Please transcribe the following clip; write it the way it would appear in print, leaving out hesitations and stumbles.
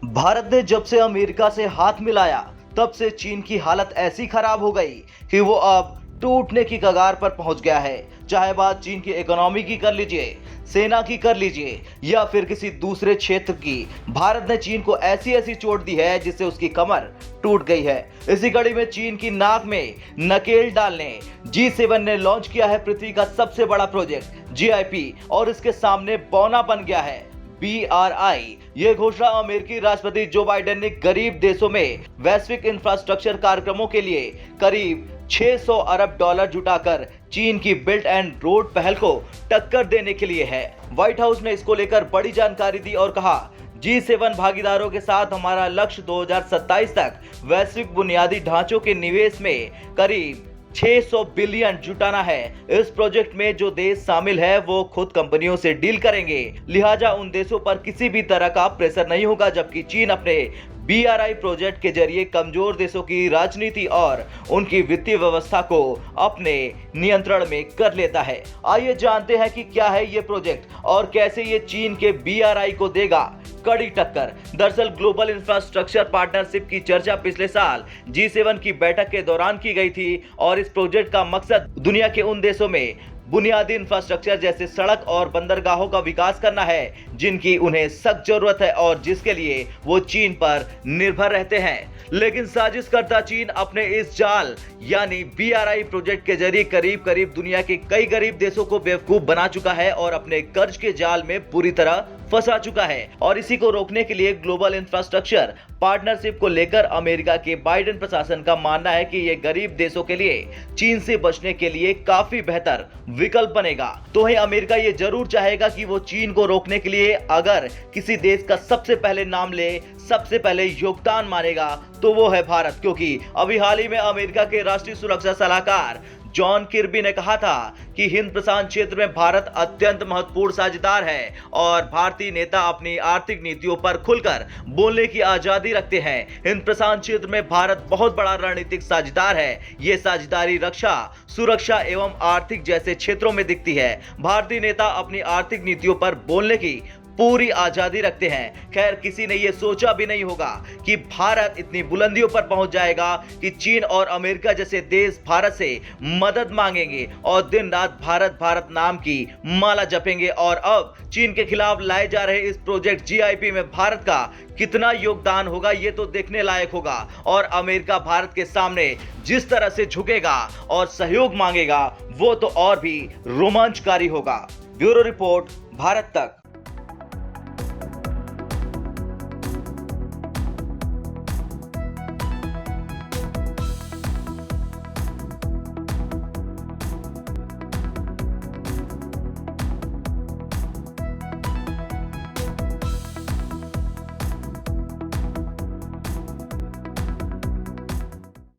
भारत ने जब से अमेरिका से हाथ मिलाया तब से चीन की हालत ऐसी खराब हो गई कि वो अब टूटने की कगार पर पहुंच गया है। चाहे बात चीन की इकोनॉमी की कर लीजिए, सेना की कर लीजिए या फिर किसी दूसरे क्षेत्र की, भारत ने चीन को ऐसी ऐसी चोट दी है जिससे उसकी कमर टूट गई है। इसी कड़ी में चीन की नाक में नकेल डालने G7 ने लॉन्च किया है पृथ्वी का सबसे बड़ा प्रोजेक्ट GIP और इसके सामने बौना बन गया है BRI। यह घोषणा अमेरिकी राष्ट्रपति जो बाइडेन ने गरीब देशों में वैश्विक इंफ्रास्ट्रक्चर कार्यक्रमों के लिए करीब 600 अरब डॉलर जुटाकर चीन की बिल्ट एंड रोड पहल को टक्कर देने के लिए है। व्हाइट हाउस ने इसको लेकर बड़ी जानकारी दी और कहा, G7 भागीदारों के साथ हमारा लक्ष्य 2027 तक वैश्विक बुनियादी ढांचों के निवेश में करीब 600 बिलियन जुटाना है। इस प्रोजेक्ट में जो देश शामिल है वो खुद कंपनियों से डील करेंगे, लिहाजा उन देशों पर किसी भी तरह का प्रेशर नहीं होगा, जबकि चीन अपने BRI प्रोजेक्ट के जरिए कमजोर देशों की राजनीति और उनकी वित्तीय व्यवस्था को अपने नियंत्रण में कर लेता है। आइए जानते हैं कि क्या है ये प्रोजेक्ट और कैसे ये चीन के BRI को देगा कड़ी टक्कर। दरअसल ग्लोबल इंफ्रास्ट्रक्चर पार्टनरशिप की चर्चा पिछले साल G7 की बैठक के दौरान की गई थी और इस प्रोजेक्ट का मकसद दुनिया के उन देशों में बुनियादी इंफ्रास्ट्रक्चर जैसे सड़क और बंदरगाहों का विकास करना है जिनकी उन्हें सख्त जरूरत है और जिसके लिए वो चीन पर निर्भर रहते हैं। लेकिन साजिशकर्ता चीन अपने इस जाल यानी BRI प्रोजेक्ट के जरिए करीब करीब दुनिया के कई गरीब देशों को बेवकूफ बना चुका है और अपने कर्ज के जाल में पूरी तरह फंसा चुका है। और इसी को रोकने के लिए ग्लोबल इंफ्रास्ट्रक्चर पार्टनरशिप को लेकर अमेरिका के बाइडेन प्रशासन का मानना है कि यह गरीब देशों के लिए चीन से बचने के लिए काफी बेहतर विकल्प बनेगा। तो वहीं अमेरिका ये जरूर चाहेगा कि वो चीन को रोकने के लिए अगर किसी देश का सबसे पहले नाम ले, सबसे पहले योगदान मानेगा तो वो है भारत, क्योंकि अभी हाल ही में अमेरिका के राष्ट्रीय सुरक्षा सलाहकार जॉन किर्बी ने कहा था कि हिंद प्रशांत क्षेत्र में भारत अत्यंत महत्वपूर्ण साझेदार है और भारतीय नेता अपनी आर्थिक नीतियों पर खुलकर बोलने की आजादी रखते हैं। हिंद प्रशांत क्षेत्र में भारत बहुत बड़ा रणनीतिक साझेदार है। ये साझेदारी रक्षा, सुरक्षा एवं आर्थिक जैसे क्षेत्रों में दिखती है। भारतीय नेता अपनी आर्थिक नीतियों पर बोलने की पूरी आजादी रखते हैं। खैर, किसी ने यह सोचा भी नहीं होगा कि भारत इतनी बुलंदियों पर पहुंच जाएगा कि चीन और अमेरिका जैसे देश भारत से मदद मांगेंगे और दिन रात भारत भारत नाम की माला जपेंगे। और अब चीन के खिलाफ लाए जा रहे इस प्रोजेक्ट GIP में भारत का कितना योगदान होगा ये तो देखने लायक होगा। और अमेरिका भारत के सामने जिस तरह से झुकेगा और सहयोग मांगेगा वो तो और भी रोमांचकारी होगा। ब्यूरो रिपोर्ट, भारत तक।